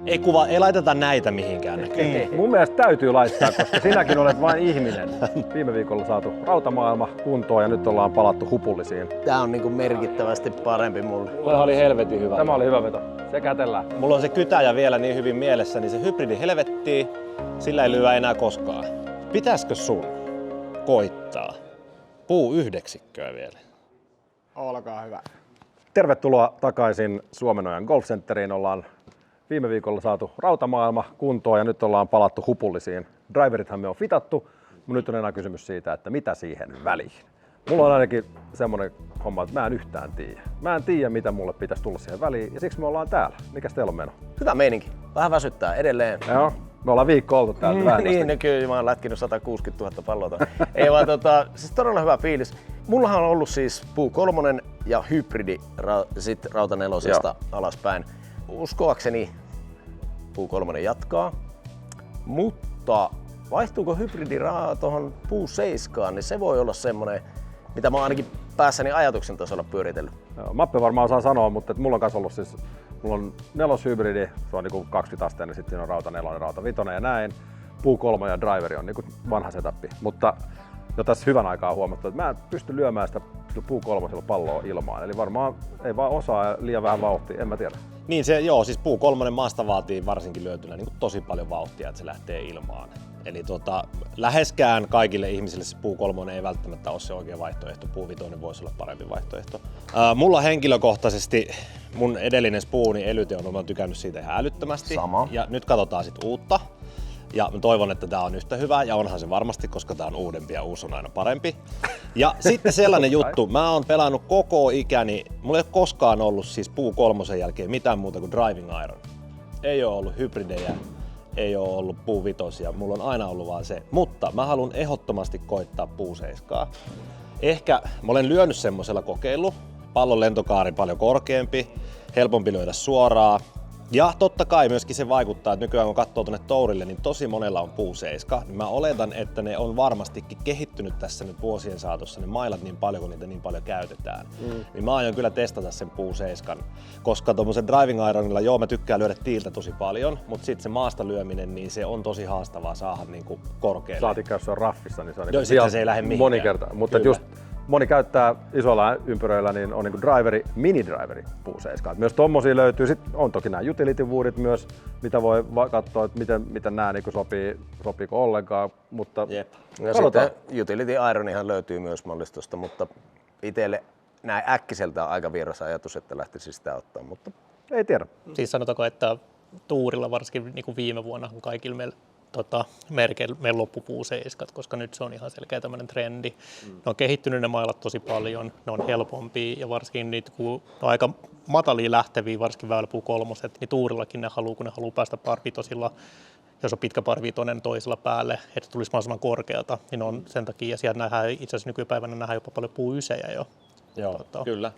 Ei laiteta näitä mihinkään näköjään. Mun mielestä täytyy laittaa, koska sinäkin olet vain ihminen. Viime viikolla saatu rautamaailma kuntoon ja nyt ollaan palattu hupullisiin. Tää on niinku merkittävästi parempi mulle. Mulla oli helvetin hyvä. Tämä oli hyvä veto. Se kätellään. Mulla on se kytäjä vielä niin hyvin mielessä, niin se hybridi helvettii, sillä ei lyö enää koskaan. Pitäisikö sun koittaa puuyhdeksikköä vielä? Olkaa hyvä. Tervetuloa takaisin Suomenojan Golf Centeriin. Ollaan viime viikolla saatu rautamaailma kuntoon ja nyt ollaan palattu hupullisiin. Driverithan me on fitattu, mutta nyt on enää kysymys siitä, että mitä siihen väliin. Mulla on ainakin semmonen homma, että mä en yhtään tiedä. Mä en tiedä, mitä mulle pitäisi tulla siihen väliin ja siksi me ollaan täällä. Mikäs teillä on meno? Hyvä meininki. Vähän väsyttää edelleen. Joo, me ollaan viikko oltu täältä Niin, no kyllä mä oon lätkinyt 160 000 palloa. Ei vaan siis todella hyvä fiilis. Mullahan on ollut siis puu 3 ja hybridi sit rauta 4 alaspäin. Uskoakseni puu 3 jatkaa, mutta vaihtuuko hybridi tuohon puu 7, niin se voi olla semmonen, mitä mä oon ainakin päässäni ajatuksen tasolla pyöritellyt. Joo, Mappe varmaan osaa sanoa, mutta mulla on kanssa ollut siis, mulla on 4-hybridi, se on niinku 20 asteinen, sitten siinä on rauta 4, rauta 5 ja näin. Puu 3 ja driveri on niinku vanha setappi, mutta jo tässä hyvän aikaa on huomattu, että mä en pysty lyömään sitä puu 3 palloa ilmaan. Eli varmaan ei vaan osaa ja liian vähän vauhtia, en mä tiedä. Niin se, siis puu 3 maasta vaatii varsinkin lyötynä niin tosi paljon vauhtia, että se lähtee ilmaan. Eli läheskään kaikille ihmisille se puu 3 ei välttämättä ole se oikea vaihtoehto, puu 5 voisi olla parempi vaihtoehto. Mulla henkilökohtaisesti mun edellinen spuuni Elyte on, mä oon tykännyt siitä ihan älyttömästi. Sama. Ja nyt katsotaan sit uutta. Ja mä toivon, että tää on yhtä hyvä, ja onhan se varmasti, koska tää on uudempi ja uusi on aina parempi. Ja sitten sellainen juttu, mä oon pelannut koko ikäni, mulla ei ole koskaan ollut siis puu 3 jälkeen mitään muuta kuin driving iron. Ei oo ollut hybridejä, ei oo ollut puu 5, mulla on aina ollut vaan se. Mutta mä haluan ehdottomasti koittaa puu 7. Ehkä mä olen lyönyt semmosella kokeilu, pallon lentokaari paljon korkeampi, helpompi lyödä suoraan. Ja totta kai myöskin se vaikuttaa, että nykyään kun katsoo tuonne tourille, niin tosi monella on puu 7. Niin mä oletan, että ne on varmastikin kehittynyt tässä nyt vuosien saatossa, ne mailat niin paljon, kun niitä niin paljon käytetään. Niin mä aion kyllä testata sen puu 7, koska tommosen driving ironilla, joo mä tykkään lyödä tiiltä tosi paljon, mutta sitten se maasta lyöminen, niin se on tosi haastavaa saada niinku korkealle. Saatikka, jos se on raffissa, niin se on Joo, sitten se ei lähde mihinkään. monikerta. Mutta just moni käyttää isoilla ympyröillä, niin on niinku driveri, mini-driveri puu 7. Myös tommosia löytyy. Sitten on toki nämä utility woodit myös, mitä voi katsoa, että miten nämä niinku sopiiko ollenkaan. Mutta ja sitten utility ironihan löytyy myös mallistosta, mutta itselle näin äkkiseltä on aika vieras ajatus, että lähtisi sitä ottaa, mutta ei tiedä. Siis sanotaanko, että tuurilla varsinkin niin kuin viime vuonna kaikilla meillä loppu puu 7, koska nyt se on ihan selkeä tämmöinen trendi. Ne on kehittynyt ne mailat tosi paljon, ne on helpompia ja varsinkin niitä, kun ne on aika matalia lähteviä, varsinkin väyläpuu 3, niin tuurillakin kun ne haluaa päästä parvitosilla, jos on pitkä parvitonen toisella päälle, että tulisi mahdollisimman korkealta, niin on sen takia, ja siellä nähdään itse asiassa nykypäivänä nähdään jopa paljon puu 9 jo. Joo, kyllä.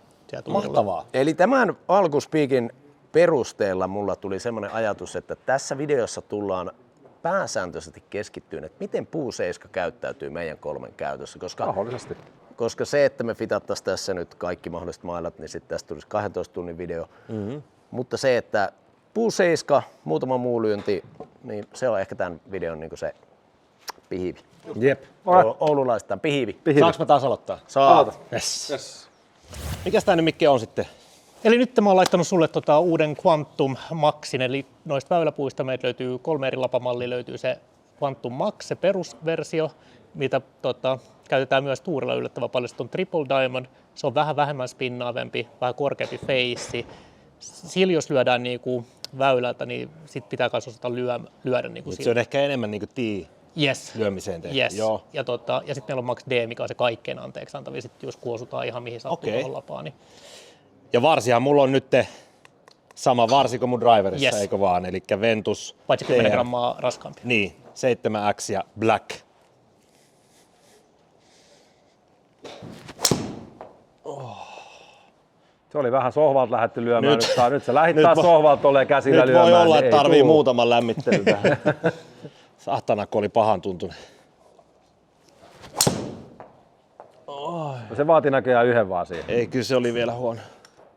Tuurilla. Mahtavaa. Eli tämän alkuspiikin perusteella mulla tuli semmoinen ajatus, että tässä videossa tullaan pääsääntöisesti keskittyyn, että miten puu 7 käyttäytyy meidän 3 käytössä, koska se, että me fitattaisiin tässä nyt kaikki mahdolliset mailat, niin sitten tästä tulisi 12 tunnin video. Mutta se, että puu 7, muutama muu lyönti, niin se on ehkä tämän videon niin kuin se pihivi. Jep. Oululaistaan pihivi. Saanko mä taas aloittaa? Saa. Yes. Mikäs tää nyt Mikke on sitten? Eli nyt mä oon laittanut sulle uuden Quantum Maxin, eli noista väyläpuista meiltä löytyy 3 eri lapamallia, löytyy se Quantum Max, se perusversio, mitä käytetään myös tuurilla yllättävän paljon. Sitten on Triple Diamond, se on vähän vähemmän spinnaavempi, vähän korkeampi face. Sillä jos lyödään niinku väylältä, niin sit pitää myös osata lyödä niinku Se on ehkä enemmän niinku Yes. lyömiseen tehty. Yes. Joo. Ja sitten meillä on Max D, mikä on se kaikkein anteeksi antavia, sit jos kuosutaan ihan mihin sattuu tuohon lapaan. Niin. Ja varsihan mulla on nyt sama varsi kuin mun driverissa, Yes. eikö vaan? Eli Ventus Paitsi 10 grammaa raskaampi. Niin, 7X ja Black. Se oli vähän sohvalta lähdetty lyömään. Nyt se lähit taas sohvalta tolleen käsillä nyt lyömään. voi olla, niin että ei tarvii tuu. muutaman lämmittelyn tähän. Sahtana, kun oli pahan tuntunut. No se vaati näköjään yhden vaan siihen. Ei, kyllä se oli vielä huono.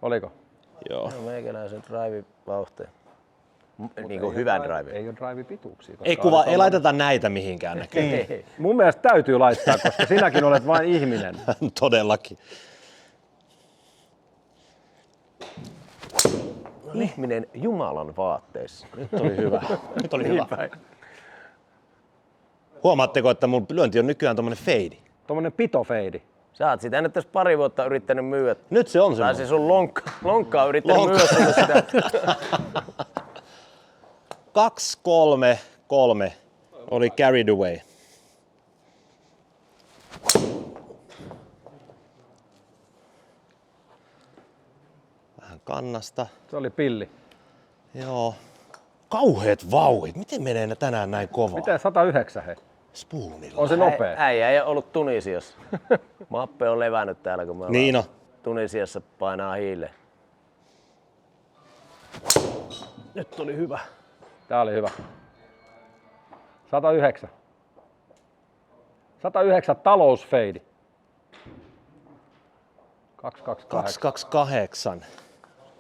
Oliko? Joo. Meikäläisen drive-vauhteen. niin kuin hyvä drive. Ei ole drive-pituuksia. Ei laiteta näitä mihinkään näköjään. Mun mielestä täytyy laittaa, koska sinäkin olet vain ihminen. Todellakin. Ihminen Jumalan vaatteissa. Nyt oli hyvä. Nyt oli hyvä. Huomaatteko, että mun lyönti on nykyään tommonen feidi? Tuommoinen pitofeidi. Sä oot sitä nyt tässä pari vuotta yrittänyt myyä. Nyt se on Tai semmoinen. se sun lonkka on yrittänyt myyä sulle sitä. 2-3-3 oli carried away. Vähän kannasta. Se oli pilli. Joo. Kauheet vauhit. Miten menee ne tänään näin kovaa? Miten 109 he? Spoonilla. On se nopea. Äijä ei ole ollut Tunisiassa. Mappe on levännyt täällä, kun me ollaan Niin on. Tunisiassa painaa hiileen. Nyt oli hyvä. Tää oli hyvä. 109. 109 talousfeidi. 228. 228.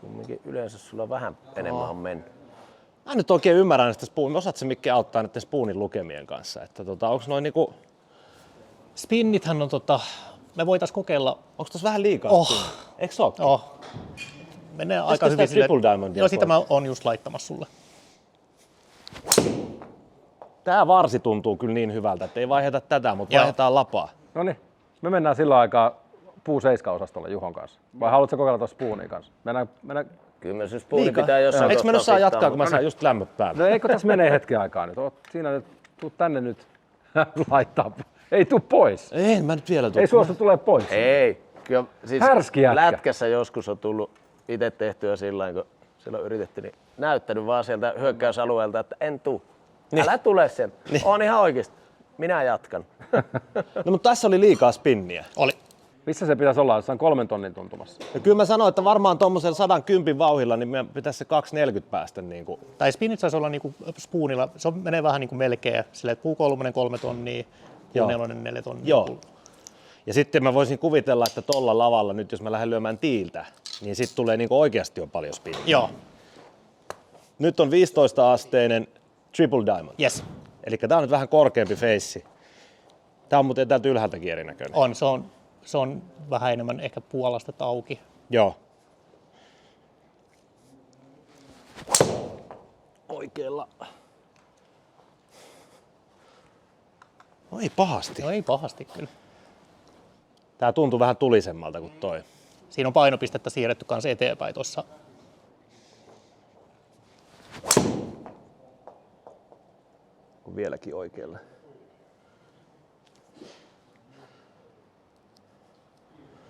Kumminkin yleensä sulla vähän enemmän on mennyt. Mä nyt oikein ymmärrän näistä spoonista. Osaat se Mikke auttaa näiden spoonin lukemien kanssa? Että onko noin niinku... Spinnithän on me voitais kokeilla. Onko tossa vähän liikaa? Oh. spinniä? Eikö se ookin? Menee aika sitä hyvin sille. Triple Diamondia Joo, sitä mä pois? oon just laittamassa sulle. Tää varsi tuntuu kyllä niin hyvältä, että ei vaihdeta tätä, mutta Joo. vaihdetaan lapaa. No niin, me mennään sillä aikaa puu 7-osastolle Juhon kanssa. Vai haluatko kokeilla tuossa spoonin kanssa? Mennään... Kyllä me siis puoli pitää jossain Eikö mä nyt saa kohtaa jatkaa, kun mä pitää, saan just lämmöt päälle? No eikö tässä menee hetki aikaa nyt? Oot siinä nyt, tuu tänne nyt laittaa. Ei tuu pois. Ei, mä nyt vielä Ei suostu tulee pois. Ei, kyllä siis Härski jätkä. lätkässä joskus on tullut itse tehtyä sillä tavalla, kun silloin yritetty, niin näyttänyt vaan sieltä hyökkäysalueelta, että en tuu. Älä tule sieltä. On ihan oikeesti. Minä jatkan. No mutta tässä oli liikaa spinniä. Oli. Missä se pitäisi olla, jossain 3 tonnin tuntumassa? Ja kyllä mä sanoin, että varmaan tuommoisella 110 vauhilla, niin meidän pitäisi se 240 päästä niin kuin. Tai spinnit saisi olla niinku spoonilla, se menee vähän niinku melkein silleen, että puu 3 tonnia, Joo. puu 4 4 tonnia. Joo. Ja sitten mä voisin kuvitella, että tolla lavalla nyt, jos mä lähden lyömään tiiltä, niin sitten tulee niin oikeasti jo paljon spinniä. Joo, Nyt on 15-asteinen Triple Diamond. yes. Eli tää on nyt vähän korkeampi feissi. Tää on muuten täältä ylhäältäkin erinäköinen. On, se on vähän enemmän ehkä puolastetta auki. Joo. Oikealla. No ei pahasti. No ei pahasti kyllä. Tää tuntuu vähän tulisemmalta kuin toi. Siinä on painopistettä siirretty kanssa eteenpäin tuossa. On vieläkin oikealla.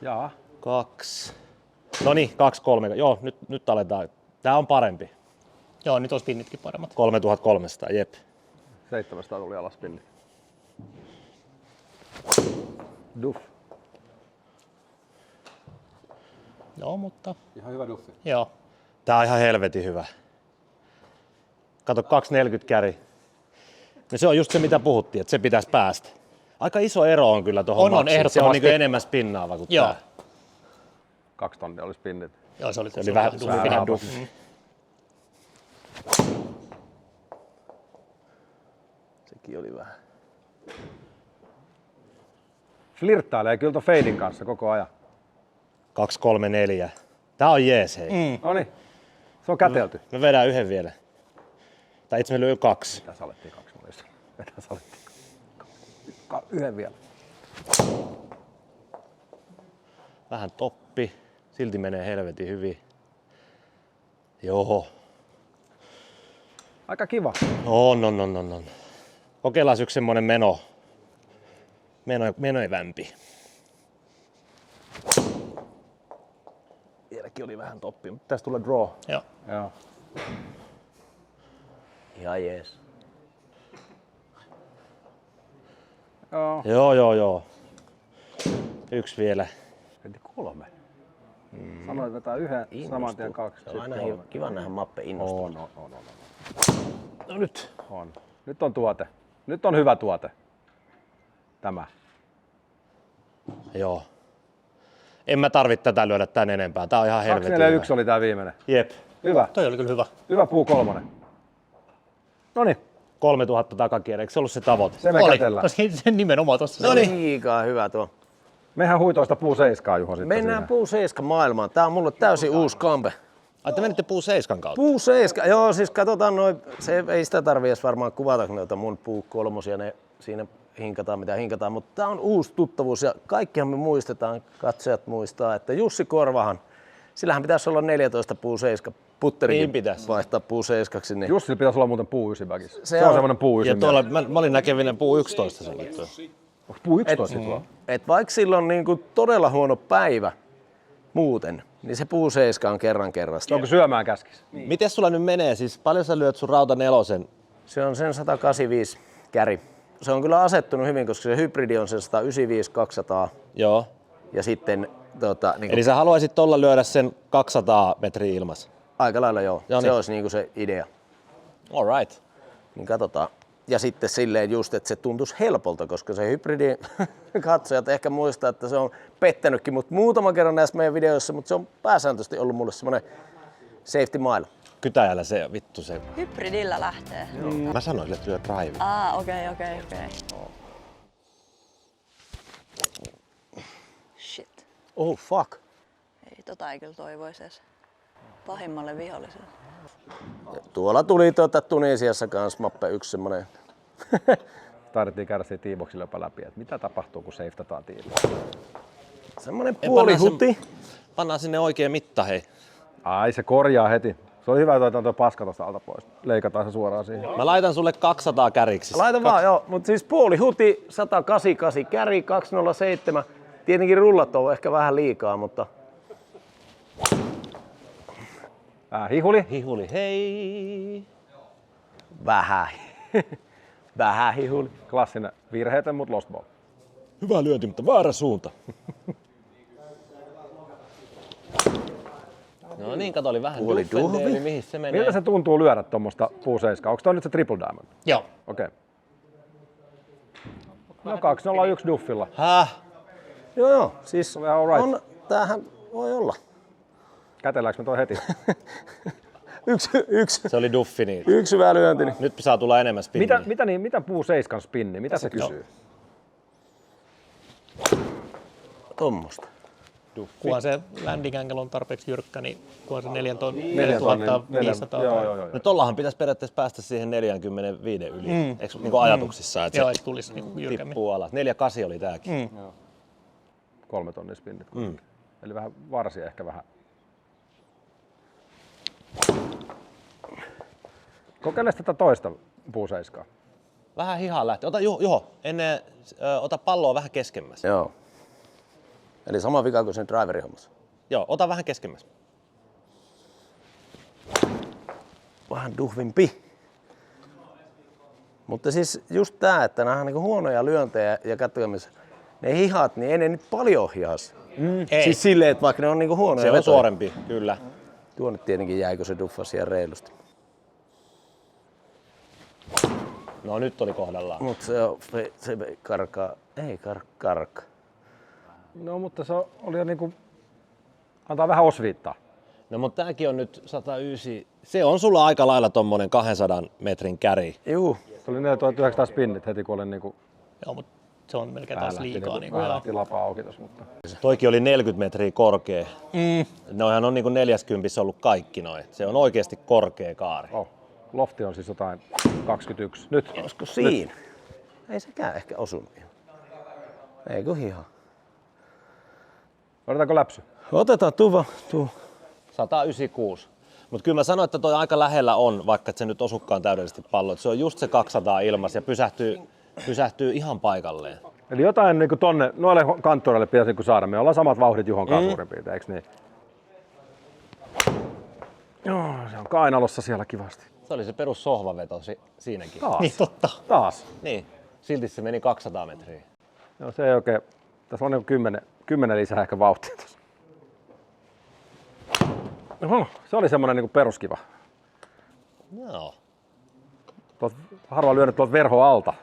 Jaa. 2. No niin, 2-3. Joo, nyt aletaan. Tää on parempi. Joo, nyt on spinnitkin paremmat. 3300, jep. 700 tuli alas pilli. Duff. Joo, mutta Ihan hyvä duffi. joo. Tää on ihan helvetin hyvä. Kato, 240 käri. No se on just se, mitä puhuttiin, että se pitäisi päästä. Aika iso ero on kyllä tuohon On maksiin. Se on ehdottomasti. niin enemmän spinnaava kuin Joo. tää. 2 tonnia oli spinnit. Joo, se oli vähän- duffinen. vähän duffi. Mm. Sekin oli vähän. Flirttailee kyllä ton feidin kanssa koko ajan. 2, 3, 4. Tää on jees, hei. No niin, se on kätelty. Me vedään yhden vielä. Tai itse me lyö 2. Tässä alettiin 2 monissa. Tässä alettiin yhden vielä. Vähän toppi. Silti menee helvetin hyvin. Joo. Aika kiva. On. Kokeillaan yksi semmonen menoivämpi. Vieläkin oli vähän toppi, mutta tässä tulee draw. Joo. Joo. Ihan jees. Joo. Joo. Yksi vielä. Heti 3. Sanoit vetää yhden, saman tien 2, Se on sitten aina 3. kiva nähdä Mappe innostua. On. No nyt. On. Nyt on tuote. Nyt on hyvä tuote. Tämä. Joo. En mä tarvitse tätä lyödä tän enempää. Tää on ihan helvetin hyvä. 241 oli tää viimeinen. Jep. Hyvä. Toi oli kyllä hyvä. Hyvä puu 3. Noniin, 3000 takakierre, eikö se ollut se tavoite? se me kätellään. No, sen nimenomaan tuossa. No niin. Liikaa hyvä tuo. Mehän huitoista puu 7 Juho sitten Mennään siinä. puu 7 maailmaan. Tää on mulle täysin uusi kampe. Ai te menitte puu 7 kautta? Puu 7, joo siis katsotaan noin, se ei sitä tarvii edes varmaan kuvata, kun noita mun puu 3, ne siinä hinkataan mitä hinkataan, mutta tää on uusi tuttavuus ja kaikkihan me muistetaan, katsojat muistaa, että Jussi Korvahan, sillähän pitäisi olla 14 puu 7 putterikin Niin pitäisi. vaihtaa puu 7, niin Jussi pitäisi olla muuten puu 9 väkissä. Se on- on semmoinen puu Ja 9. tuolla, mä olin näkevinen puu 11 senkin tuo. Onko puu 11 tuo? et vaikka sillä on niinku todella huono päivä muuten, niin se puu 7 on kerran kerrasta. Onko syömään käskis? Miten sulla nyt menee? Siis paljon sä lyöt sun rauta 4? Se on sen 185 käri. Se on kyllä asettunut hyvin, koska se hybridi on sen 195-200 Joo. ja sitten niin Eli sä haluaisit tolla lyödä sen 200 metriä ilmassa? aika lailla joo. Joo, Se niin. olisi niinku se idea. All right. Niin katsotaan. Ja sitten silleen just, että se tuntuisi helpolta, koska se hybridi katsojat ehkä muistaa, että se on pettänytkin mut muutaman kerran näissä meidän videoissa, mutta se on pääsääntöisesti ollut mulle semmoinen safety mile. Kytäjällä se vittu se. Hybridillä lähtee. Mä sanoin, että lyö drive. Okei. Shit. Oh fuck. Ei kyllä toivoisi edes pahimmalle viholliselle. Tuolla tuli Tunisiassa kans mappe yksi semmonen. Taidettiin käydä siitä T-boxilla jopa läpi, että mitä tapahtuu, kun seiftataan tiimiä. Semmonen Ei, puolihuti. Pannaan sinne oikea mitta, hei. Ai, se korjaa heti. Se oli hyvä, että otetaan tuo paska tuosta alta pois. Leikataan se suoraan siihen. Mä laitan sulle 200 käriksi. Laita vaan, joo. Mutta siis puolihuti, 188 käri, 207. Tietenkin rullat on ehkä vähän liikaa, mutta Hihuli. Hihuli, hei. vähän. Vähän hihuli. Klassinen virheetön, mutta lost ball. Hyvä lyönti, mutta väärä suunta. No niin, kato, oli vähän Puoli duffendeeli, duhvi. mihin se menee. Miltä se tuntuu lyödä tuommoista puu 7? Onko toi nyt se triple diamond? Joo. Okei. No 201 duffilla. Häh? Joo, siis On ihan alright. on, tämähän voi olla. Kätelläänkö me toi heti? Yksi Se oli duffi, niin hyvä lyönti. Niin. nyt saa tulla enemmän spinniä. Mitä puu 7 spinni? Mitä se kysyy? Tommosta. Kunhan se landing angle on tarpeeksi jyrkkä, niin kunhan se 4,500. 4500 Joo. No tollahan pitäisi periaatteessa päästä siihen 45 yli. Eikö niin kuin ajatuksissa, että Joo, se että tulisi niin jyrkemmin. tippuu alas. 4,8 oli tääkin. 3 tonnin spinnit. Eli vähän varsia ehkä vähän. Kokeile tätä toista puu 7. Vähän hihaan lähtee. Ota Juho, ota palloa vähän keskemmäs. Joo. Eli sama vika kuin sen driverin hommassa. Joo, ota vähän keskemmäs. Vähän duhvimpi. Mutta siis just tää, että nämä on niinku huonoja lyöntejä ja katsomisessa. Ne hihat, niin ei ne nyt paljon hihas. Ei. Siis silleen, että vaikka ne on niinku huonoja Se on vetoja. suorempi, kyllä. Tuo nyt tietenkin jäikö se duffa siellä reilusti. No nyt oli kohdallaan. Mut se karkaa. Ei karkka. No mutta se oli jo niinku, antaa vähän osviittaa. No mutta tääkin on nyt 109. Se on sulla aika lailla tommonen 200 metrin käri. Juu. Se oli 4900 spinnit heti kun olin niinku Joo, mutta se on melkein taas liikaa. Niin kuin, vähän lähti lapaa auki tossa, mutta Toikin oli 40 metriä korkea. Noihan on niinku 40 ollut kaikki noin. Se on oikeasti korkea kaari. lofti on siis jotain 21. Nyt. Olisiko siinä? Ei sekään ehkä osunut ihan. Eikö hiha? Odotetaanko läpsy? Otetaan tuu. 196. Mutta kyllä mä sanoin, että toi aika lähellä on, vaikka et se nyt osukkaan täydellisesti pallo. Se on just se 200 ilmas ja pysähtyy ihan paikalleen. Eli jotain niinku tonne, noille kanttoreille pitäisi niinku saada. Me ollaan samat vauhdit Juhon kanssa suurin piirtein, eikö niin? Joo, se on kainalossa siellä kivasti. Se oli se perus sohvaveto siinäkin. Niin totta. Taas. Niin, silti se meni 200 metriä. Joo, se ei oikein. Tässä on niinku 10 lisää ehkä vauhtia tuossa. Oho, se oli semmonen niinku peruskiva. Joo. Harva lyönyt tuolta verho alta.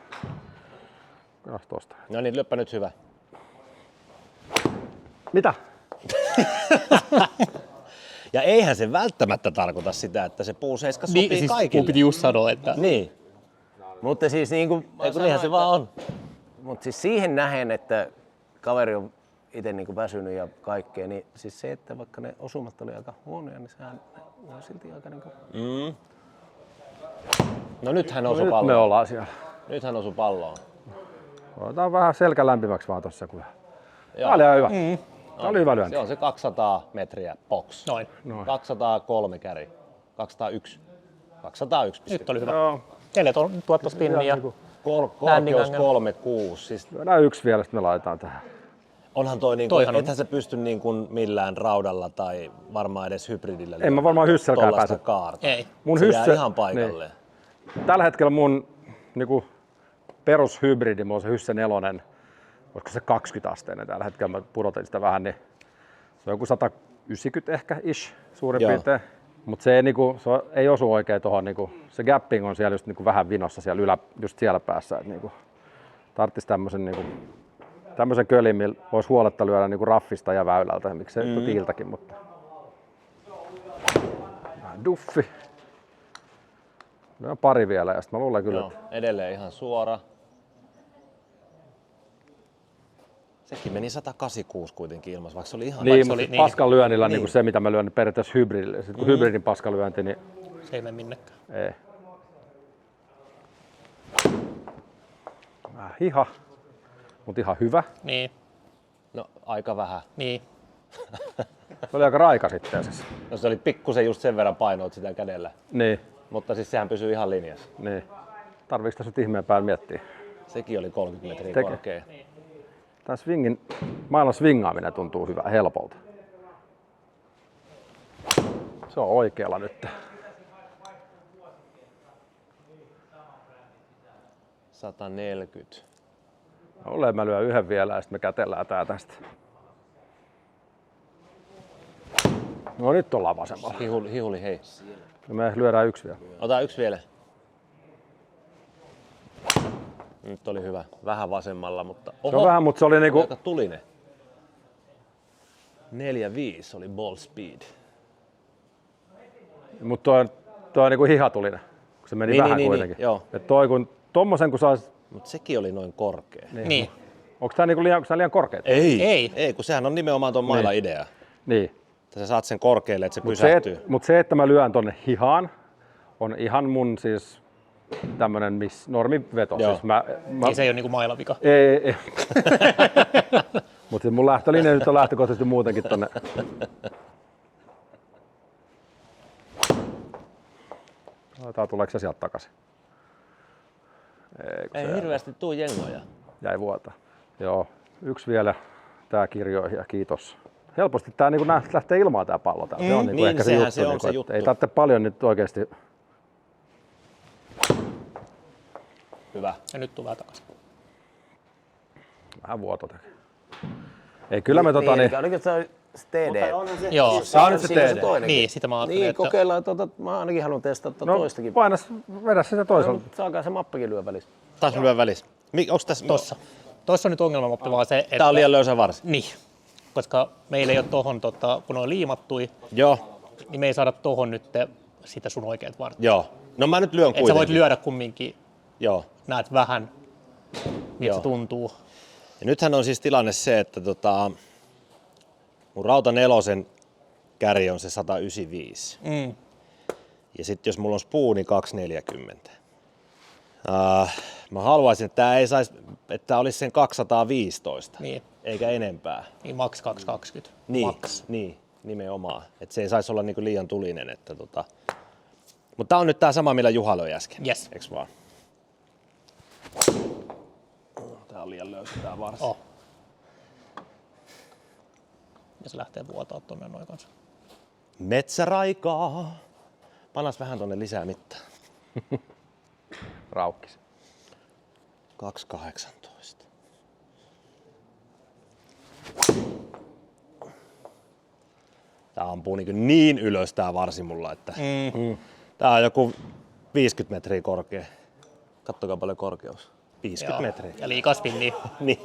Kas tosta. No niin, lyöppä nyt hyvä. Mitä? Ja eihän se välttämättä tarkoita sitä, että se puuseiska sopii Niin, siis mun kaikille. piti just sanoa, että Niin. Mutta siis niin kuin Niinhän se vaan on. Mutta siis siihen nähen, että kaveri on itse niin väsynyt ja kaikkea, niin siis se, että vaikka ne osumat oli aika huonoja, niin sehän on silti aika niin kuin... No nyt hän osui Nyt me palloon. ollaan siellä. Nyt hän osui palloon. Otetaan vähän selkä lämpimäksi vaan tossa. Tää oli ihan hyvä. Tää oli hyvä lyönti. Se on se 200 metriä box. Noin. 203 käri. 201. 201. Nyt oli hyvä. Joo. 4000 spinniä. Korkeus 36. Siis Lyödään yksi vielä, sitten me laitetaan tähän. onhan toi niinku, Toihan on. ethän se pysty niin kuin millään raudalla tai varmaan edes hybridillä. En mä varmaan hysselkään tollaista pääse. kaarta. Ei. Mun se hysse- jää ihan paikalleen. Tällä hetkellä mun niinku, perushybridi, mulla on se Hysse 4, olisiko se 20-asteinen tällä hetkellä, mä pudotin sitä vähän, niin se on joku 190 ehkä ish suurin Joo. piirtein. Mutta se, ei osu oikein tuohon, niinku, se gapping on siellä just niinku vähän vinossa siellä just siellä päässä. Niinku, tarttis tämmöisen kölin, millä voisi huoletta lyödä niinku raffista ja väylältä, miksei tiiltäkin, mutta vähän duffi. No pari vielä ja sitten mä luulen kyllä, Joo, edelleen ihan suora. Sekin meni 186 kuitenkin ilmassa, vaikka se oli ihan... niin, se oli mutta niin. paskan lyönnillä Niin. niin se, mitä mä lyön periaatteessa hybridille. Sitten kun hybridin paskalyönti, niin Se ei mene minnekään. ei. Vähän hiha, mutta ihan hyvä. Niin, No aika vähän. niin. Se oli aika raika sitten siis. No se oli pikkusen just sen verran painoit sitä kädellä. Niin, Mutta siis sehän pysyy ihan linjassa. niin. Tarviiko tässä nyt ihmeen päällä miettiä? Sekin oli 30 metriä Tekee. korkea. Tämä maailman swingaaminen tuntuu hyvä, helpolta. Se on oikealla nyt. 140. Ole mä lyön yhden vielä ja sitten me kätellään tää tästä. No nyt ollaan vasemmalla. Hihuli, hei. No me lyödään yksi vielä. Ota yksi vielä. Nyt oli hyvä. Vähän vasemmalla, mutta... Se on vähän, mutta se oli niinku... Aika tulinen. 4.5 oli ball speed. Mutta toi on niinku hihatulinen, kun se meni Niin, vähän niin, kuitenkin. niin, joo. Et toi kun tommosen kun sais... Mutta sekin oli noin korkea. Niin. Onks tää niinku liian korkeet? Ei. Kun sehän on nimenomaan tuon mailan idea. Niin. Että sä saat sen korkealle, että se Mut pysähtyy. se, että mä lyön tonne hihaan, on ihan mun siis tämmönen normiveto. Joo. Siis mä, Niin se ei ole niinku mailavika. ei. Mutta mun lähtölinja nyt on lähtökohtaisesti muutenkin tonne. Aletaan tuleeko se sieltä takaisin? Ei hirveästi tuu jengoja. Jäi vuota. Joo, yksi vielä tää kirjoihin ja kiitos. Helposti tää niinku lähtee ilmaan tää pallo täällä. Se on niinku niin, ehkä se sehän juttu. se on niinku, se et juttu. Ei tarvitse paljon nyt oikeesti. Hyvä. Ja nyt tuu vähän takaisin. Vähän vuoto tekee. Ei kyllä me niin. Oliko se TD? Joo. Tää on nyt se Siinä TD. toinenkin. Niin, sitä mä ajattelin, Niin, että... kokeillaan mä ainakin haluan testata No toistakin. painas, vedä sitä toisella. Saakaa se mappikin lyö välissä. Taas lyö välissä. Onks tässä? Tossa. Tossa on nyt ongelmamappi vaan se, että... Tää on liian löysä varsi. Niin. Koska meillä ei ole tohon, kun ne on liimattui, Joo, niin me ei saada tohon nyt sitä sun oikeat vartta. joo. No mä nyt lyön Et sä kuitenkin. voit lyödä kumminkin, Joo. näet vähän, miltä Joo. se tuntuu. Ja nythän on siis tilanne se, että mun Rauta 4 käri on se 195. Ja sitten jos mulla on spuu, niin 240. Mä haluaisin, että tää ei saisi, että tää olisi sen 215, Niin, eikä enempää. niin max 220. Niin, Max. niin nimenomaan. Että se ei saisi olla niinku liian tulinen. Että Mutta tää on nyt tää sama, millä Juha löi äsken. Yes. Eiks vaan? Tää on liian löysä tää varsi. Oh. Ja se lähtee vuotaa tonne noin kanssa. Metsäraikaa. Panas vähän tonne lisää mittaa. Raukkis. 218. Tää ampuu niin ylös tää varsi mulla, että tää on joku 50 metriä korkea. Kattokaa paljon korkeus. 50 metriä. Ja liikaa spinniä. Niin.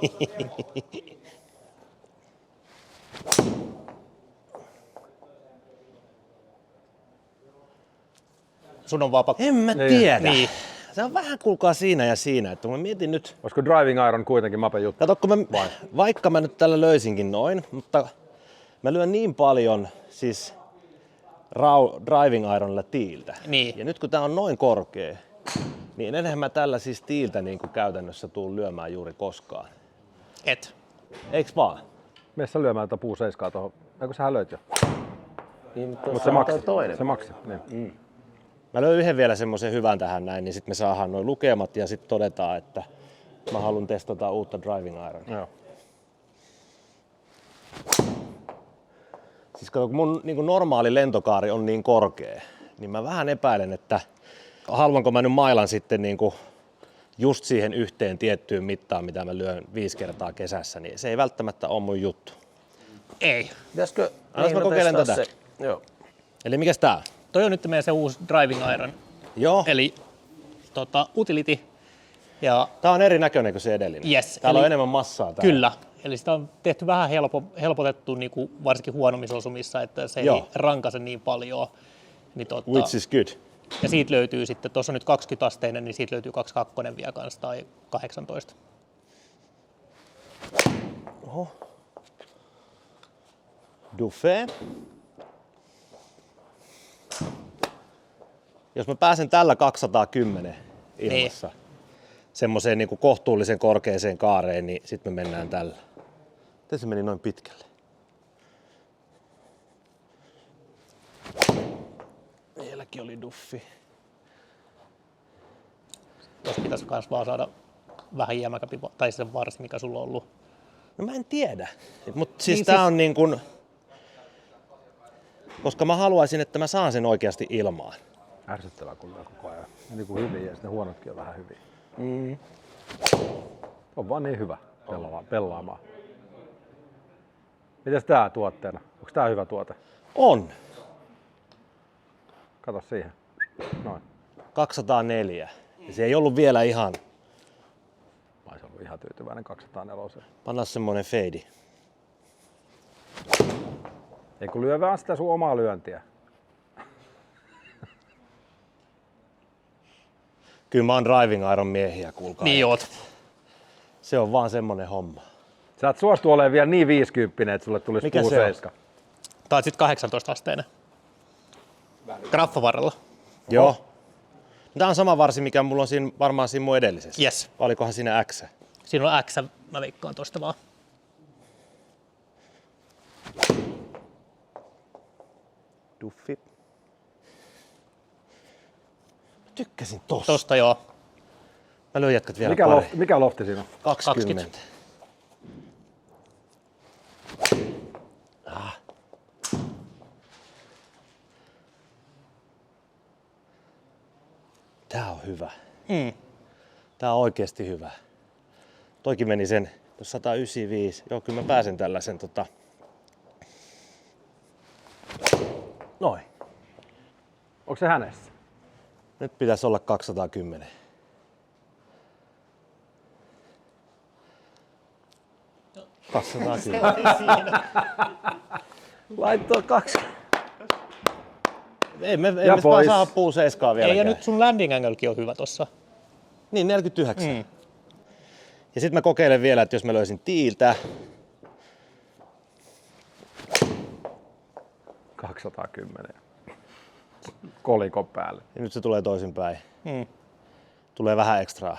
Sun on vaan pakko... En mä tiedä. Niin. Se on vähän kuulkaa siinä ja siinä, että mä mietin nyt, Olisiko driving iron kuitenkin mape juttu? kato, vaikka mä nyt tällä löysinkin noin, mutta mä lyön niin paljon siis driving ironilla tiiltä. Niin. Ja nyt kun tää on noin korkea, niin enhän mä tällä siis tiiltä niin kuin käytännössä tuun lyömään juuri koskaan. Et. Eiks vaan? Mene sä lyömään tätä puu 7 tuohon. Eikö sähän löit jo? Niin, Mutta se maksi. toinen. Se maksi. Niin. Mä löin yhden vielä semmoisen hyvän tähän näin, niin sitten me saadaan noin lukemat ja sitten todetaan, että mä haluan testata uutta driving ironia. Joo. Siis kato, kun mun niin kuin normaali lentokaari on niin korkea, niin mä vähän epäilen, että haluanko mä nyt mailan sitten niin kuin just siihen yhteen tiettyyn mittaan, mitä mä lyön 5 kertaa kesässä, niin se ei välttämättä ole mun juttu. Ei. Pitäisikö Mä kokeilen testaa tätä. se? Joo. Eli mikäs tää on? Toi on nyt meidän se uusi driving iron. Joo, Eli utility. Ja tää on erinäköinen kuin se edellinen. Yes, Täällä on eli- enemmän massaa täällä. kyllä. Eli sitä on tehty vähän helpotettu niin kuin varsinkin huonommissa osumissa, että se Joo. ei rankaise niin paljon. Niin Which is good. ja siitä löytyy sitten, tuossa on nyt 20-asteinen, niin siitä löytyy 22 vielä kanssa tai 18. Dufe. Jos mä pääsen tällä 210 ilmassa semmoiseen niin kuin kohtuullisen korkeaseen kaareen, niin sitten me mennään tällä. Miten se meni noin pitkälle? Vieläkin oli duffi. Tuossa pitäisi myös vaan saada vähän jämäkämpi, tai se varsi, mikä sulla on ollut. No mä en tiedä. Mutta siis Niin tää siis- on niin kuin, koska mä haluaisin, että mä saan sen oikeasti ilmaan. Ärsyttävää kun lyö koko ajan. Ja niin kuin hyviä ja sitten huonotkin on vähän hyviä. On vaan niin hyvä pelaamaan. Mites tää tuotteena? Onko tää hyvä tuote? On. Kato siihen. Noin. 204. Ja se ei ollut vielä ihan. Mä ois ollut ihan tyytyväinen 204. Panna semmonen feidi. Ei kun lyö vaan sitä sun omaa lyöntiä. Kyllä mä oon driving iron miehiä, kuulkaa. Niin oot. Se on vaan semmonen homma. Sä et suostu olemaan vielä niin 50, että sulle tulisi Mikä puu se on? 7. Tää on sitten 18-asteinen. Graffavarrella. Joo. Tää on sama varsi, mikä mulla on siinä, varmaan siinä mun edellisessä. Yes. Vai olikohan siinä X? Siinä on X, mä veikkaan tosta vaan. Duffi. Tykkäsin tosta. Tosta joo. Mä löin jätkät vielä Mikä, pari. mikä lofti siinä on? 20. Tää on hyvä. Tää on oikeesti hyvä. Toikin meni sen 195. Joo, kyllä mä pääsen tällaisen Noin. Onko se hänessä? Nyt pitäisi olla 210. Laittoi 2. Ei me Ja vaan pois. saa puu seiskaa Ei, ja vieläkään. nyt sun landing anglekin on hyvä tossa. Niin, 49. Ja sitten mä kokeilen vielä, että jos mä löysin tiiltä, 210. Kolikon päälle. ja nyt se tulee toisinpäin. Tulee vähän ekstraa.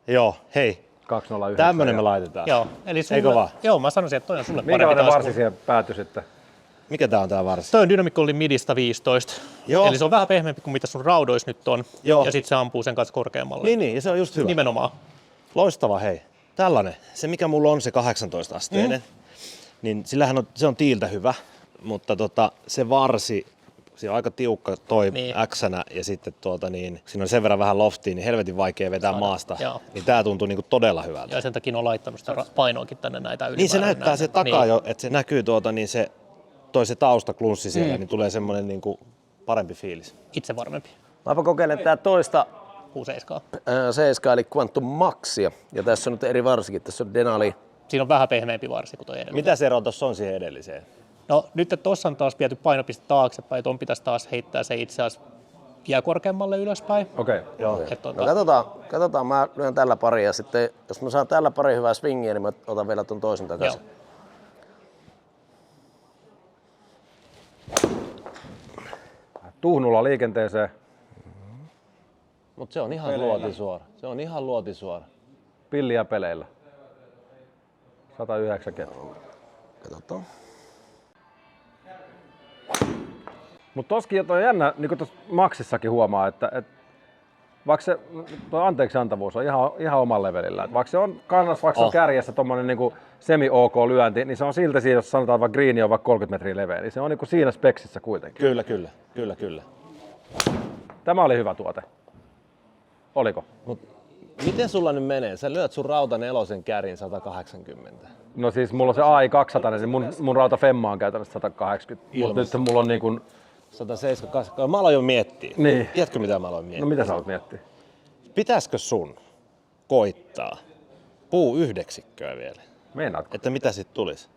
Joo, hei, 209. tämmönen me laitetaan. Joo, eli sulle, Eikö vaan? Joo, mä sanoisin, että toi on sulle Minkälainen parempi taas varsi kuin- siihen päätyi sitten? Mikä tää on tää varsi? Toi on Dynamic Midista 15. Joo. Eli se on vähän pehmeämpi kuin mitä sun raudois nyt on. Joo. Ja sitten se ampuu sen kanssa korkeammalle. Niin, ja se on just hyvä. Nimenomaan. Loistava, hei. Tällainen. Se mikä mulla on se 18-asteinen, niin sillähän se on tiiltä hyvä, mutta se varsi, se on aika tiukka toi Niin. X-nä ja sitten siinä on sen verran vähän loftia, niin helvetin vaikea vetää maasta. Joo. Niin tää tuntuu niinku todella hyvältä. Ja sen takia on laittanut sitä painoakin tänne näitä Niin se ylimääräinen näyttää näin. se takaa niin. jo, että se näkyy niin se taustaklunssi siellä, niin tulee semmoinen niinku parempi fiilis. Itse varmempi. Mäpä kokeilen tää toista 6-7. 7 eli Quantum Maxia. Ja tässä on nyt eri varsikin. Tässä on Denali. Siinä on vähän pehmeämpi varsi kuin toi edellinen. Mitä se ero tuossa on siihen edelliseen? No nyt tuossa on taas viety painopiste taaksepäin, ton pitäisi taas heittää se itse asiassa vielä korkeammalle ylöspäin. Okei. Joo. Et No katsotaan, mä lyön tällä pari ja sitten jos mä saan tällä pari hyvää swingiä, niin mä otan vielä ton toisen takaisin. Joo. Tuhnulla liikenteeseen. Mutta se on ihan luotisuora. Se on ihan luotisuora. Pilliä peleillä. 190. Katsotaan. Mutta toskin on jännä, niin kuin tuossa Maxissakin huomaa, että vaikka se anteeksiantavuus on ihan oman levelillä. Et vaikka se on kannassa, vaikka se on kärjessä tommonen niin semi-ok lyönti, niin se on silti siinä, jos sanotaan vaikka greeni on vaikka 30 metriä leveä, niin se on niin kuin siinä speksissä kuitenkin. Kyllä. Tämä oli hyvä tuote. Oliko? Miten sulla nyt menee? Sä lyöt sun rauta nelosen kärjen 180. No siis mulla on se AI 200, niin mun rauta Femma on käytännössä 180. Mutta nyt mulla on niin kuin... 178. Mä aloin jo miettiä. Niin. Tiedätkö mitä mä aloin miettiä? No mitä sä oot miettiä? Pitäisikö sun koittaa puu yhdeksikköä vielä? Meinaatko? Että mitä sit tulisi?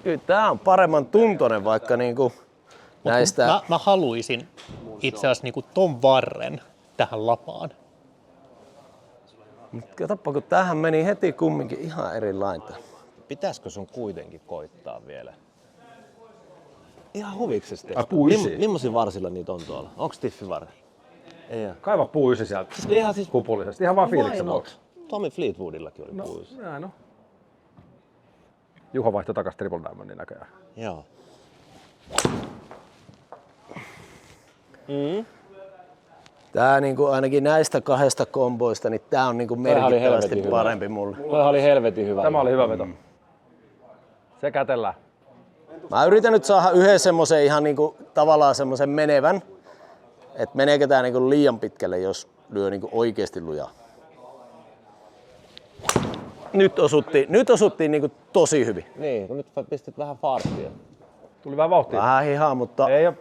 Kyllä tää on paremman tuntoinen vaikka niinku näistä. Mä haluaisin itse asiassa niinku ton varren tähän lapaan. Katsoppa, kun tämähän meni heti kumminkin ihan eri lainta. Pitäisikö sun kuitenkin koittaa vielä? Ihan huviksesti. Puu ysi. Mimmoisia varsilla niitä on tuolla? Onks tiffivarre? Ei oo. Kaiva puu ysi sieltä. Ihan siis Hupullisesti. Ihan vaan fiiliksen vuoksi. Tommy Fleetwoodillakin oli puu ysi. Näin on. Juho vaihtoi takas Triple Diamondin näköjään. Joo. Tää niinku ainakin näistä kahdesta komboista, niin tää on niinku merkittävästi helvetin parempi mulle. Toihan oli helvetin hyvä. Tämä oli hyvä veto. Se kätellään. Mä yritän nyt saada yhden semmosen ihan niinku tavallaan semmosen menevän, että meneekö tää niinku liian pitkälle, jos lyö niinku oikeesti lujaa. Nyt osuttiin niinku tosi hyvin. Niin, kun nyt pistit vähän farttia. Tuli vähän vauhtia. Vähän hihaa, mutta... Ei oo.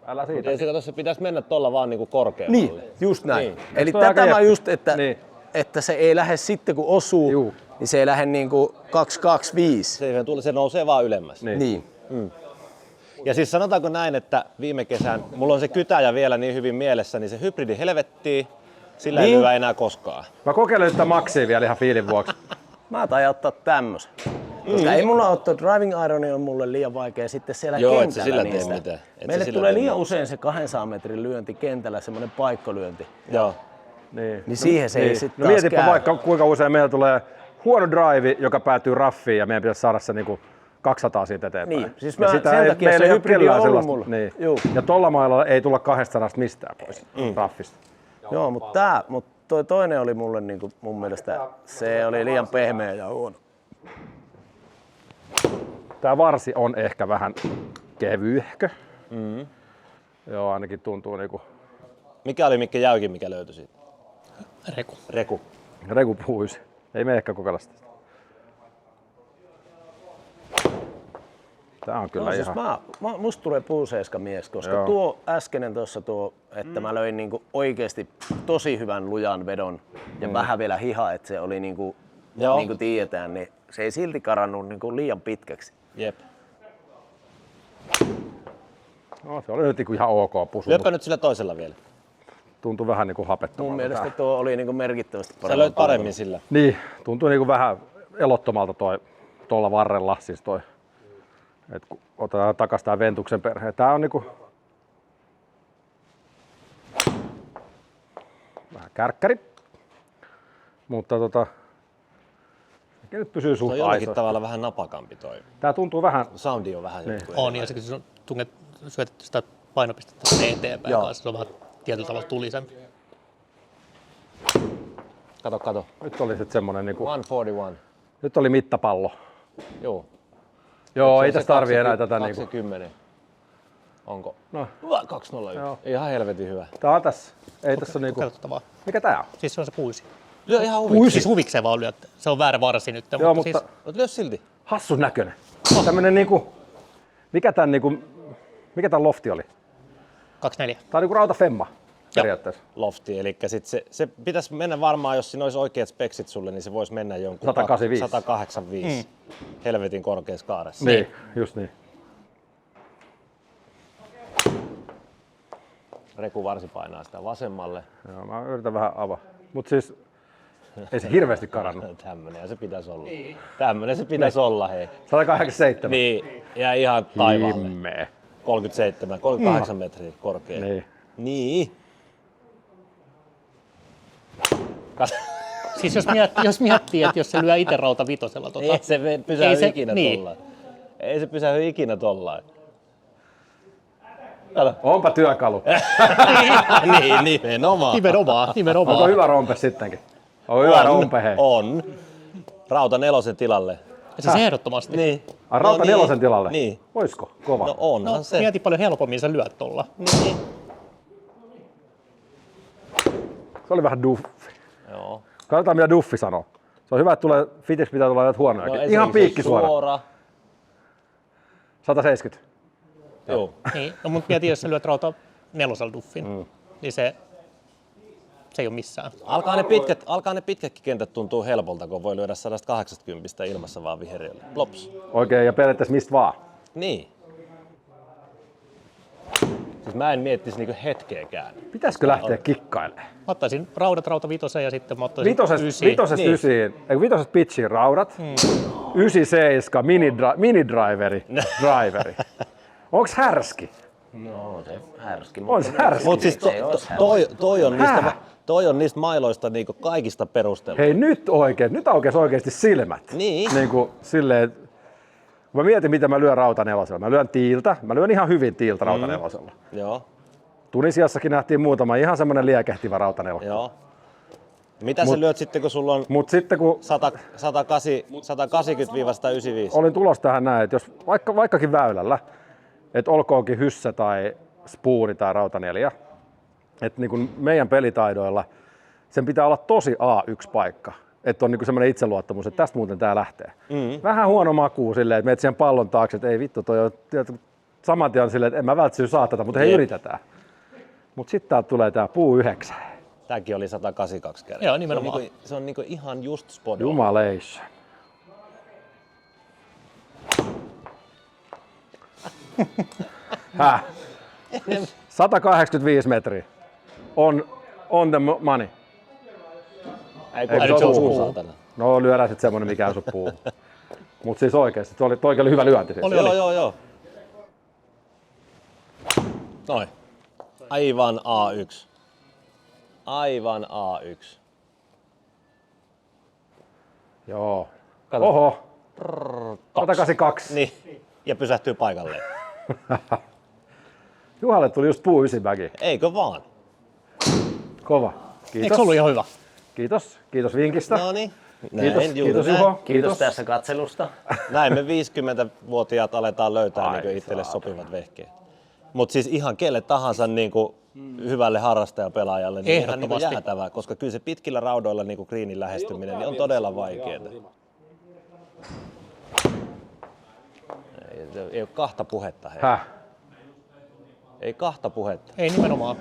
Älä siitä. Ei se kato, se pitäisi mennä tuolla vaan niinku korkeammalle. Niin, just näin. Niin. Eli Toi on tätä aika mä jeppi. just, että, Niin. että se ei lähde sitten kun osuu, Juu. niin se ei lähde niinku 225. Se nousee vaan ylemmäs. Niin. Ja siis sanotaanko näin, että viime kesän, mulla on se kytäjä vielä niin hyvin mielessä, niin se hybridi helvettii, sillä ei Niin. lyö enää koskaan. Mä kokeilen nyt tätä Maxia vielä ihan fiilin vuoksi. Mä taidan ottaa tämmösen. Koska ei mulla ole tuo driving ironi on mulle liian vaikea sitten siellä Joo, et sä kentällä sillä tee niistä. mitään. Et sä Meille sillä tulee tee liian mitään. usein se 200 metrin lyönti kentällä, semmoinen paikkolyönti. Joo. Niin siihen se ei sitten No taas mietipä käy. vaikka kuinka usein meillä tulee huono drive, joka päätyy raffiin ja meidän pitäisi saada se niinku 200 siitä eteenpäin. Niin, siis Ja mä- sitä sen ei, takia meillä se ei ole hybridi kellään on ollut sellaista. mulla. Niin. Juu. Ja tolla mailla ei tulla 200 mistään pois raffista. Joo, mutta toi toinen oli mulle niinku, mun mielestä, se oli liian pehmeä ja huono. Tää varsi on ehkä vähän kevyyhkö. Joo, ainakin tuntuu niinku Mikä oli Mikke Jäykin, mikä löytyi siitä? Reku. Reku puhuisi. Ei me ehkä kokeilla sitä. Tää on kyllä No, siis ihan... musta tulee puuseiska mies, koska Joo. tuo äskeinen tuossa että mä löin niinku oikeesti tosi hyvän lujan vedon ja vähän vielä hiha, että se oli niinku tiedetään, niin se ei silti karannut niinku liian pitkäksi. Jep. No, se oli nyt niinku ihan ok pusu, Lyöpä nyt sillä toisella vielä. tuntui vähän niinku hapettomalta. Mun mielestä tää. tuo oli niinku merkittävästi Sä parempi. löit paremmin sillä. Niin, tuntui niinku vähän elottomalta tuolla varrella, siis toi, et kun otetaan takas tää Ventuksen perhe. Tää on niinku vähän kärkkäri, mutta nyt pysyy Se suht on jollakin aisoissa. tavalla vähän napakampi toi. Tää tuntuu vähän, Soundi on vähän joku On, ja se on syötetty sitä painopistettä sinne eteenpäin Joo. kanssa, se on vähän tietyllä tavalla tulisempi. Kato. nyt oli sit semmonen niinku, 141. nyt oli mittapallo. Joo. Joo, Se ei on se tässä tarvii enää 20, tätä niinku. 20. Onko? No, 201. Joo. Ihan helvetin hyvä. tää on tässä. Ei tässä niinku, Kokeilta vaan. mikä tää on? Siis se on se puisi. Lyö ihan huviksi. Siis huvikseen vaan lyöt. Se on väärä varsi nyt. Joo, mutta siis, Mut lyö silti. hassun näköinen. Tämmönen niinku, mikä tän lofti oli? 24. Tää on niinku rauta Femma periaatteessa. Lofti, eli sit se pitäisi mennä varmaan, jos siinä olisi oikeat speksit sulle, niin se voisi mennä jonkun 185. 185. Helvetin korkeassa kaaressa. Niin, just niin. Reku varsi painaa sitä vasemmalle. Joo, mä yritän vähän avaa. Mut siis ei se hirveästi karannut. Tämmönen se pitäisi olla. Tämmönen se pitäisi olla, hei. 187. Niin, ja ihan taivaalle. Himmee. 38 metriä korkea. Niin. Siis jos miettii, että jos se lyö itse rauta vitosella, Ei se pysähdy ikinä niin. tollain. Ei se pysähdy ikinä tollain. Kato. Onpa työkalu. Niin, nimenomaan. Onko hyvä rompe sittenkin? On hyvä rompe, hei. On. Rauta 4 tilalle. Siis ehdottomasti. Niin. Rauta 4 tilalle? Niin. Oisko? Kova. No onhan se. Mieti paljon helpommin sä lyöt tolla. Niin. Se oli vähän duffi. Joo. Katsotaan mitä duffi sanoo. Se on hyvä, että tulee fitiksi pitää tulla näitä huonojakin. Ihan piikki suora. 170. Joo. Niin, no mut mieti, jos sä lyöt rauta 4 duffin, niin se ei ole missään. Alkaa ne pitkätkin kentät tuntuu helpolta, kun voi lyödä 180 ilmassa vaan viheriölle. Plops. Oikein, ja periaatteessa mistä vaan. Niin. Siis mä en miettisi niinku hetkeäkään. Pitäisikö lähteä kikkailemaan? Mä ottaisin rauta vitoseen ja sitten mä ottaisin Vitosesta Niin. ysiin, vitosesta pitchiin raudat, 97 mini-driveri. Onks härski? No se härski. On se härski. Mut siis toi on niistä mailoista niinku kaikista perustelua. Hei nyt aukesi oikeesti silmät. Niin. Niinku silleen, kun mä mietin mitä mä lyön rauta 4. Mä lyön tiiltä, mä lyön ihan hyvin tiiltä rauta 4. Joo. Tunisiassakin nähtiin muutama ihan semmonen liekehtivä rauta 4. Joo. Mitä sä lyöt sitten, kun sulla on Mut sitten kun 180-195? olin tulossa tähän näin, että jos vaikkakin väylällä, että olkoonkin hyssä tai spuuni tai rauta 4, että niin kuin meidän pelitaidoilla sen pitää olla tosi A1-paikka. Että on niin semmoinen itseluottamus, että tästä muuten tää lähtee. Vähän huono makuu silleen, että menet siihen pallon taakse, että ei vittu, toi on saman tien silleen, että en mä välttämättä saa tätä, mutta hei yritetään. Mutta sitten täältä tulee tää puu 9. Tääkin oli 182 kertaa. Joo, nimenomaan. Se on niinku ihan just spot on. Jumaleissa. Häh? 185 metriä. On the money. Ei se se ole on puu? saatana. No lyödään sitten semmonen mikä on sun puu. Mut siis oikeesti, toikin oli hyvä lyönti siis. Joo. Noin. Aivan A1. Aivan A1. Joo. Kato. Oho. 182. Niin. Ja pysähtyy paikalleen. Juhalle tuli just puu 9 bagi. Eikö vaan? Kova. Kiitos. Eikö se ollut ihan hyvä? Kiitos vinkistä. Noniin. Kiitos Juho. Kiitos tässä katselusta. Näin me 50-vuotiaat aletaan löytää niinku itselle sopivat vehkeet. Mutta siis ihan kelle tahansa niinku hyvälle harrastajapelaajalle niin ihan niinku jäätävää, koska kyllä se pitkillä raudoilla niinku greenin lähestyminen niin on todella vaikeaa. Ei ole kahta puhetta. Hei. Häh? Ei kahta puhetta. Ei nimenomaan.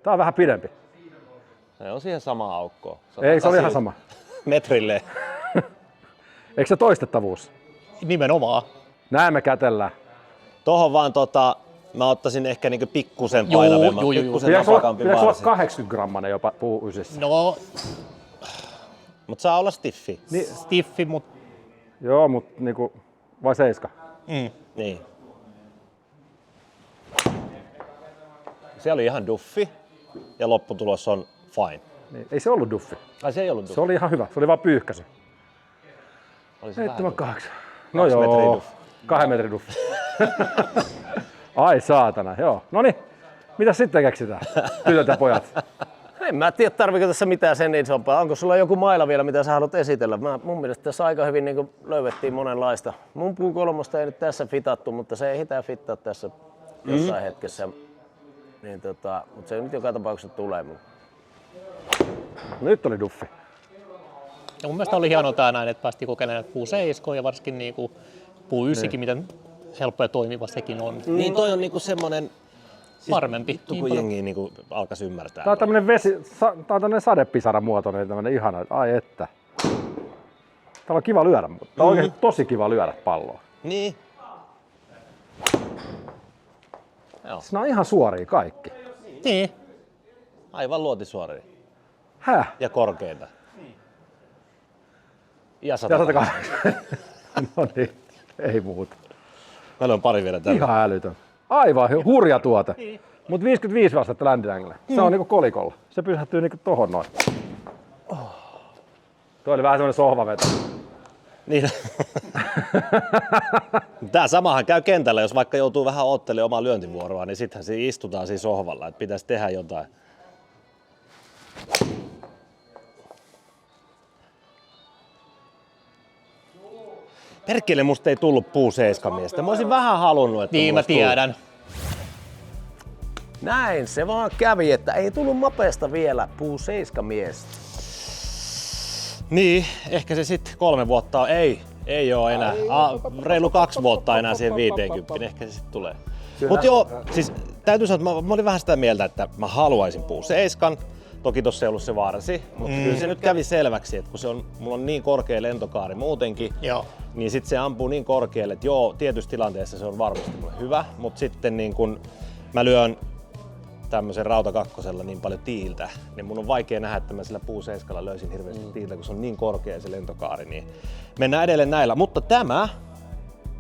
Tää on vähän pidempi. Se on siihen samaan aukkoon. Ei, se oli ihan sama. Metrille. Eikö se toistettavuus? Nimenomaan. Näin me kätellään. Tohon vaan mä ottaisin ehkä niinku pikkusen painavemman, pikkusen napakampi Pitäis olla varsi. 80 grammanen jopa puu 9. No, Mut saa olla stiffi. stiffi, mutta Joo, mut niinku, vai 7? Niin. Se oli ihan duffi ja lopputulos on fine. Niin. Ei se ollut duffi. Ai se ei ollut duffi. Se oli ihan hyvä. Se oli vaan pyyhkäsy. Oli se vähän duffi. 78. No 2 metriä joo. duffi. 2 metrin duffi. Ai saatana, joo. Noniin. Mitä sitten keksitään, tytöt ja pojat? En mä tiedä, tarviiko tässä mitään sen isompaa. Onko sulla joku maila vielä, mitä sä haluat esitellä? Mun mielestä tässä aika hyvin niin löydettiin monenlaista. Mun puu 3 ei nyt tässä fitattu, mutta se ei hitää fittaa tässä jossain hetkessä. Niin mutta se nyt joka tapauksessa tulee. Nyt oli duffi. ja mun mielestä oli hienoa tää näin, että päästiin kokeilemaan puu 7 ja varsinkin niinku puu 9, miten helppo ja toimiva sekin on. Niin toi on niinku semmonen Varmempi. vittu kun jengi niinku alkas ymmärtää. Tää on tämmönen tää on tämmönen sadepisara muotoinen, tämmönen ihana, ai että. Tää on kiva lyödä, mutta tää on oikeesti tosi kiva lyödä palloa. Niin. Joo. Siis nää on ihan suoria kaikki. Niin. Aivan luotisuoria. Häh? Ja korkeita. Ja Ja 108. no niin, ei muuta. Meillä on pari vielä tällä. Ihan älytön. Aivan hurja tuote. Mutta 55 astetta landing angle. Se on niinku kolikolla. Se pysähtyy niinku tohon noin. Tuo oli vähän semmonen sohvaveto. Niin. Tää samahan käy kentällä, jos vaikka joutuu vähän ottelemaan omaa lyöntivuoroa, niin sittenhän siinä istutaan siinä sohvalla, että pitäisi tehdä jotain. Perkele, musta ei tullut puu 7 miestä. Mä olisin vähän halunnut, että Niin mä musta tullut. tiedän. Näin se vaan kävi, että ei tullut Mapesta vielä puu 7 miestä. Niin, ehkä se sitten 3 vuotta on. Ei oo enää. Reilu 2 vuotta enää siihen 50, ehkä se sitten tulee. Mut joo, siis täytyy sanoa, että mä olin vähän sitä mieltä, että mä haluaisin puu 7. Toki tossa ei ollut se varsi, mutta kyllä se nyt kävi selväksi, että kun mulla on niin korkea lentokaari muutenkin, Joo. niin sitten se ampuu niin korkealle, että joo, tietyissä tilanteessa se on varmasti mulle hyvä, mutta sitten niin kun mä lyön tämmöisen rautakakkosella niin paljon tiiltä, niin mun on vaikea nähdä, että mä sillä puu 7 löysin hirveästi tiiltä, kun se on niin korkea se lentokaari, niin mennään edelleen näillä. Mutta tämä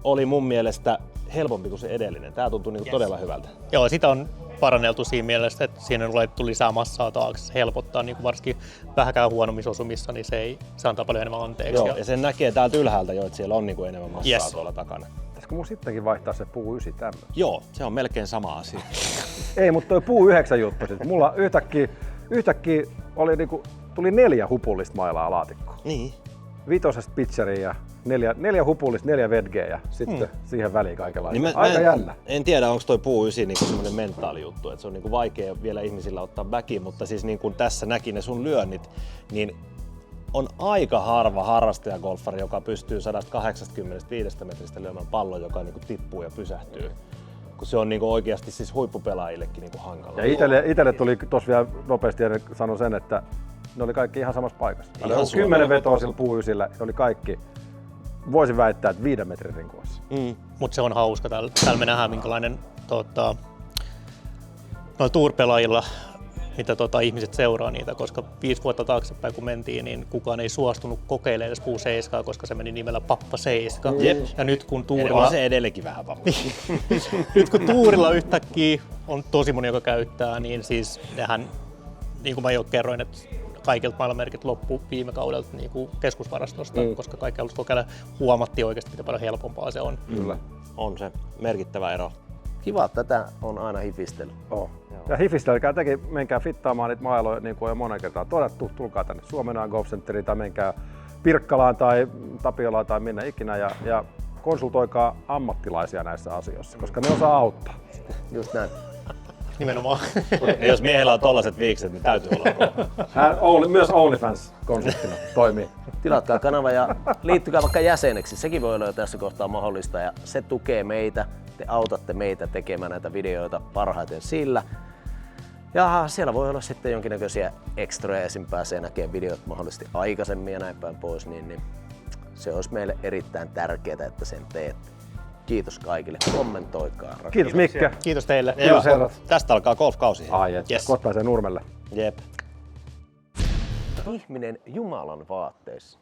oli mun mielestä helpompi kuin se edellinen. Tää tuntui niin todella hyvältä. Joo, sitä on paranneltu siinä mielessä, että siinä on laitettu lisää massaa taakse. Se helpottaa niin varsinkin vähäkään huonommissa osumissa, niin se antaa paljon enemmän anteeksi. Joo, ja sen näkee täältä ylhäältä jo, että siellä on niin enemmän massaa Yes. tuolla takana. Pitäisikö mun sittenkin vaihtaa se puu 9 tämmöinen? Joo, se on melkein sama asia. Ei, mutta toi puu 9 juttu sit. Mulla yhtäkkiä oli niinku, tuli 4 hupullista mailaa laatikkoon. Niin. 5 pitcheriä ja 4 hupullista, 4 vedgeä ja sitten siihen väliin kaikenlaista. Niin Aika jännä. en tiedä, onko toi puu 9 niinku semmoinen mentaalijuttu, että se on niinku vaikea vielä ihmisillä ottaa backiin, mutta siis niin kuin tässä näki ne sun lyönnit, niin on aika harva harrastajagolfari, joka pystyy 185 metristä lyömään pallon, joka niinku tippuu ja pysähtyy. Kun se on niinku oikeasti siis huippupelaajillekin niinku hankala. Ja itelle tuli tossa vielä nopeasti ja sanon sen, että ne oli kaikki ihan samassa paikassa. Ihan Mä löin suoraan. 10 vetoa sillä puu 9, ne oli kaikki, voisin väittää, että 5 metrin rinkuassa. Mutta se on hauska. Täällä me nähdään minkälainen noilla tour-pelaajilla, mitä ihmiset seuraa niitä, koska 5 vuotta taaksepäin kun mentiin, niin kukaan ei suostunut kokeilemaan edes puu 7, koska se meni nimellä Pappa 7. Jep. Ja nyt kun Eli tuurilla, on se edelleenkin vähän pappa. nyt kun tuurilla yhtäkkiä on tosi moni, joka käyttää, niin siis nehän, niin kuin mä jo kerroin, että kaikilta maailmanmerkit loppu viime kaudelta niin kuin keskusvarastosta, koska kaikki halusi kokeilla, huomattiin oikeasti, miten paljon helpompaa se on. Kyllä. On se merkittävä ero. Kiva, tätä on aina hifistellyt. Oh. Ja hifistelkää tekin, menkää fittaamaan niitä mailoja, niin kuin on jo monen kertaa todettu. Tulkaa tänne Suomenojan Golf Centeriin tai menkää Pirkkalaan tai Tapiolaan tai minne ikinä ja konsultoikaa ammattilaisia näissä asioissa, koska ne osaa auttaa. Just näin. Nimenomaan. Ja jos miehellä on tollaset viikset, niin täytyy olla. Myös OnlyFans-konsulttina toimii. Tilatkaa kanava ja liittykää vaikka jäseneksi. Sekin voi olla jo tässä kohtaa mahdollista ja se tukee meitä. Te autatte meitä tekemään näitä videoita parhaiten sillä. Ja siellä voi olla sitten jonkinnäköisiä extroja, esim. Pääsee näkemään videot mahdollisesti aikaisemmin ja näin päin pois, niin se olisi meille erittäin tärkeää, että sen teette. Kiitos kaikille, kommentoikaa. Kiitos Mikke. Kiitos teille. Kiitos herrat. Tästä alkaa golfkausi. Ai et, Yes. kohta pääsee Nurmelle. Jep. Ihminen Jumalan vaatteissa.